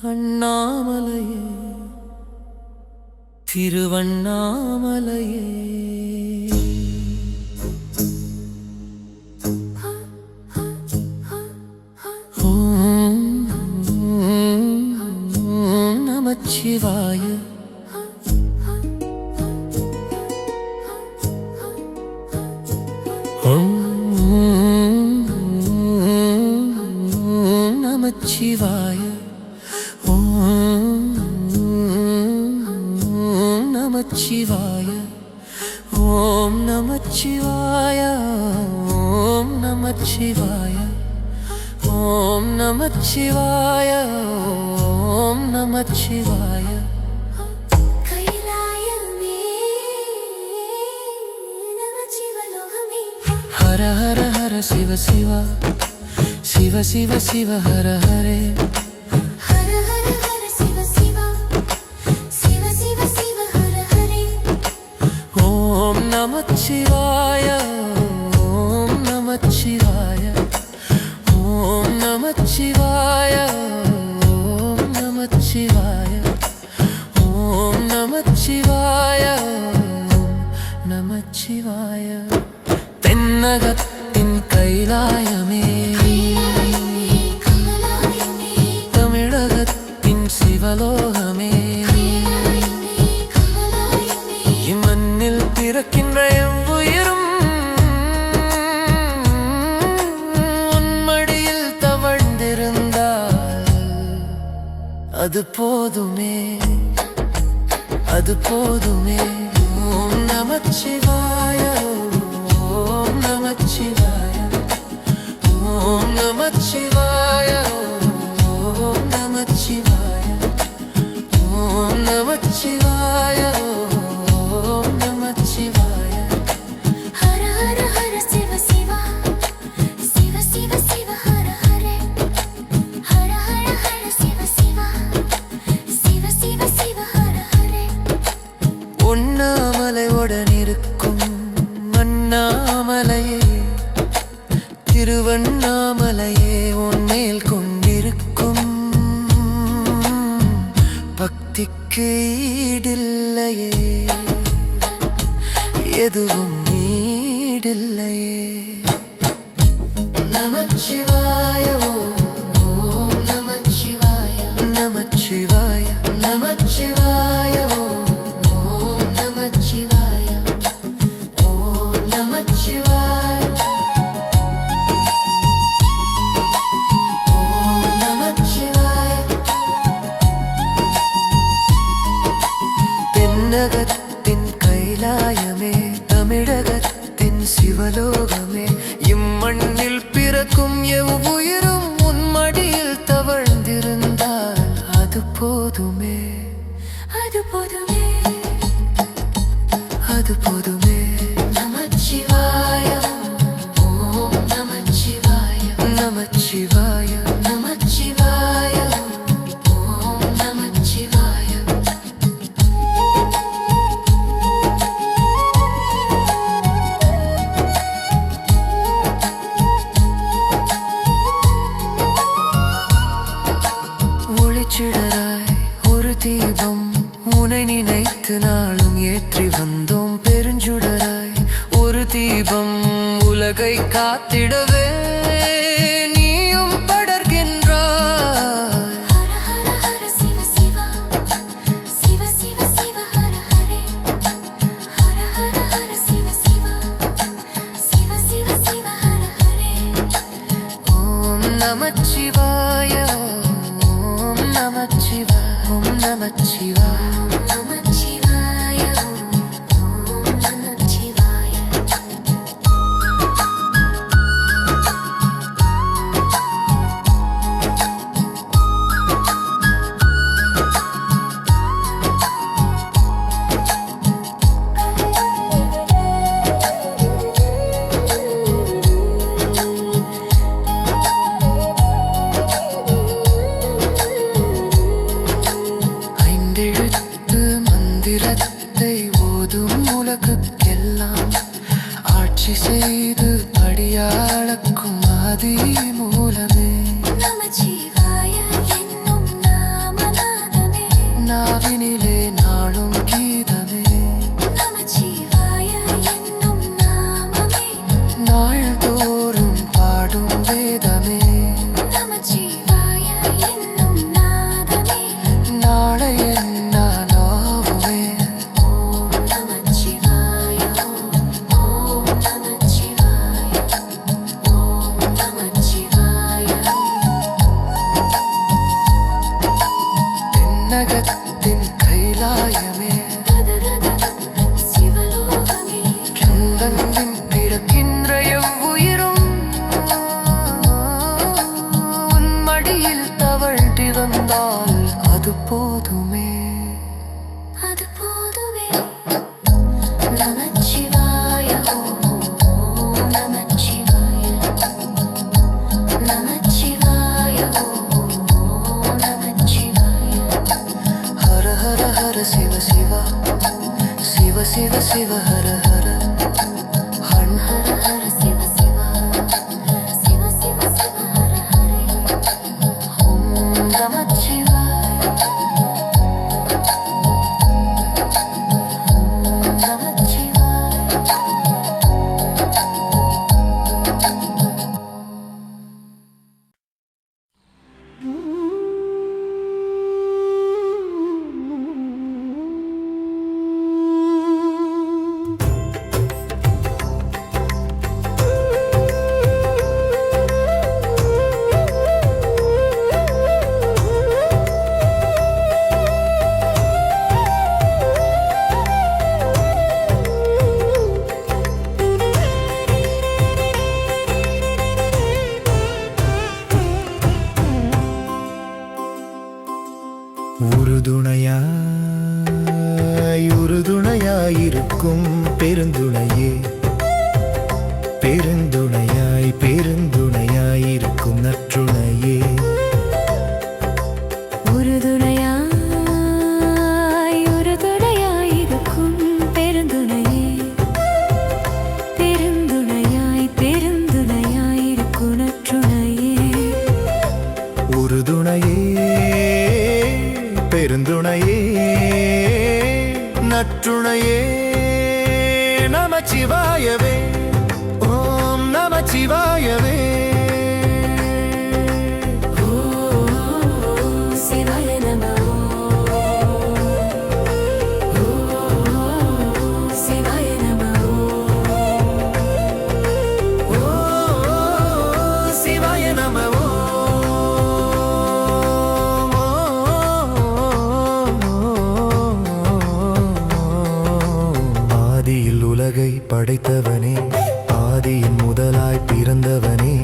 அண்ணாமலையே திருவண்ணாமலையே நமச்சிவாய நமச்சிவாய நமச்சிவாய ஓம் நமச்சிவாய ஓம் நமச்சிவாய ஓம் நமச்சிவாய ஓம் நமச்சிவாய ஹர ஹர ஹர சிவ சிவ சிவ சிவ சிவ ஹர ஹரே ஓம் நமச்சிவாய ஓம் நமச்சிவாய ஓம் நமச்சிவாய ஓம் நமச்சிவாய ஓம் நமச்சிவாய ஓம் நமச்சிவாய தென்னகத்தின் கைலாயமே தமிழகத்தின் சிவலோகமே இம்மண்ணில் பிறக்கின்ற எவ்வுயிரும் உன்மடியில் தவழ்ந்திருந்தால் அது போதுமே அது போதுமே ஓம் நமச்சிவாய ஓம் நமச்சிவாய ஓம் நமச்சிவாய ஓம் நமச்சிவாய ஓம் நமச்சிவாய ஓம் நமச்சிவாய ஹர ஹர ஹர சிவ சிவ சிவ சிவ சிவ ஹர ஹரே ஹர ஹர ஹர சிவ சிவ சிவ சிவ சிவ ஹர ஹரே உண்ணாமலையுடன் இருக்கும் அண்ணாமலையே திருவண்ணாமலையே உன்மேல் கொண்டிருக்கும் பக்திக்கு ஈடில்லையே எதுவும் ஈடில்லையே நமச்சிவாய ஓம் நமச்சிவாய நமச்சிவாய நமச்சிவாய ஓம் நமச்சிவாய ஓம் நமச்சிவாய ஓம் நமச்சிவாய தென்னகத்தின் கைலாயமே தமிழகத்தின் சிவலோகமே இம்மண்ணில் பிறக்கும் எவ்வுயிரும் உன்மடியில் தவழ்ந்திருந்தால் அது போதுமே அது போதுமே அது போதுமே நமச்சிவாய ஓம் நமச்சிவாய நமச்சிவாய நமச்சிவாய ஓம் நமச்சிவாய ஒளிச்சிடராய் ஒரு தீபம் உனை நினைத்து நாளும் ஏற்றி வந்தோம் பெருஞ்சுடராய் ஒரு தீபம் உலகை காத்திடவே நீயும் படர்கின்றாய் ஹர ஹர ஹர சிவ சிவ சிவ சிவ சிவ ஹர ஹரே ஹர ஹர ஹர சிவ சிவ சிவ சிவ சிவ ஹர ஹரே ஓம் நமச்சிவாய ஓம் நமச்சிவாய ஓம் நமச்சிவாய நமச்சிவாய ஓம் நமச்சிவாய ஆதி மூலமே நமச்சிவாய என்னும் நாமநாதமே நாவினிலே நாளும் கீதமே நமச்சிவாய என்னும் நாமமே நாள்தோறும் பாடும் வேதமே நமச்சிவாய என்னும் நாதமே நாளைய நானாவுமே ஓம் நமச்சிவாய ஓம் நமச்சிவாய ஓம் நமச்சிவாய தென்னகத்தின் கைலாயமே சிவலோகமே கந்தனின் பிறக்கின்ற எவ்வுயிரும் உன் மடியில் தவழ்த்தி வந்தால் அது போதுமே அது போதுமே நமச்சிவாய ஓம் நமச்சிவாய நமச்சிவாய ஓம் நமச்சிவாய ஹர ஹர ஹர சிவ சிவ சிவ சிவ சிவ ஹர ஹர ஹர ஹர ஹர சிவ சிவ சிவ சிவ சிவ ஹர ஹரே ஓம் நமச்சிவாய ஓம் நமச்சிவாய உறுதுணையாயிருக்கும் பெருந்துணையே பெருந்துணையாயிருக்கும் நற்றுணையே உறுதுணையாயிருக்கும் பெருந்துணையே பெருந்துணையாயிருக்கும் நற்றுணையே உறுதுணையே பெருந்துணையே நற்றுணையே நமச்சிவாயவே ஓம் நமச்சிவாயவே சிவாய நம சிவாய நம சிவாய நம ஆதியில் உலகை படைத்தவனே ஆதியின் முதலாய் பிறந்தவனே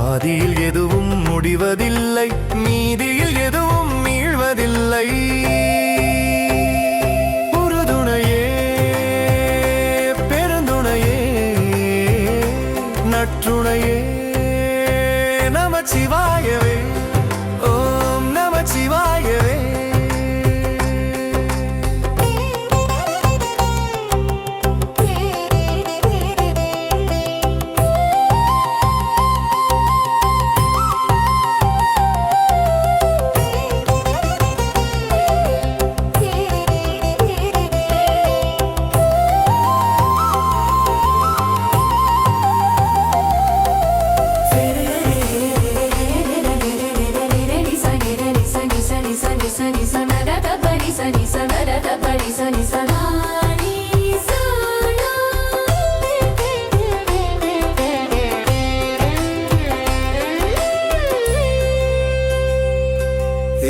ஆதியில் எதுவும் முடிவதில்லை மீதியில் எதுவும் மீழ்வதில்லை உறுதுணையே பெருந்துணையே நற்றுணையே நமச்சிவாயவே ஓம் நமச்சிவாயவே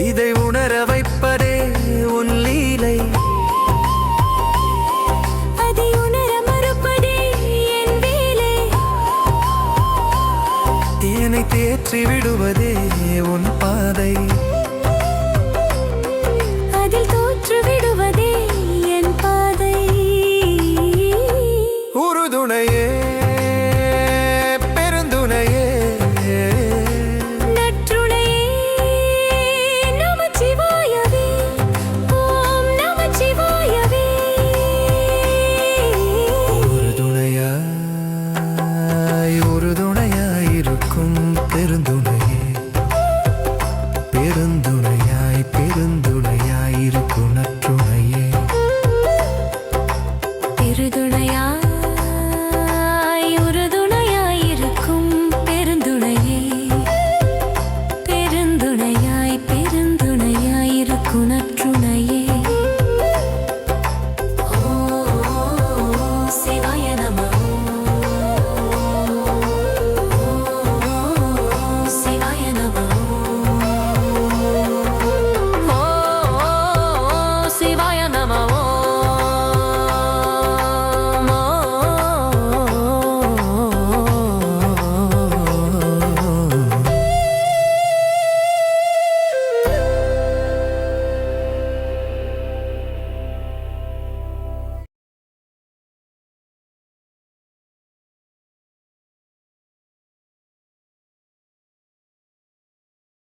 இதை உணர வைப்பதே உன் லீலை அதை உணர மறுப்பதே என் வேலை தேனை தேற்றி விடுவதே உன் பாதை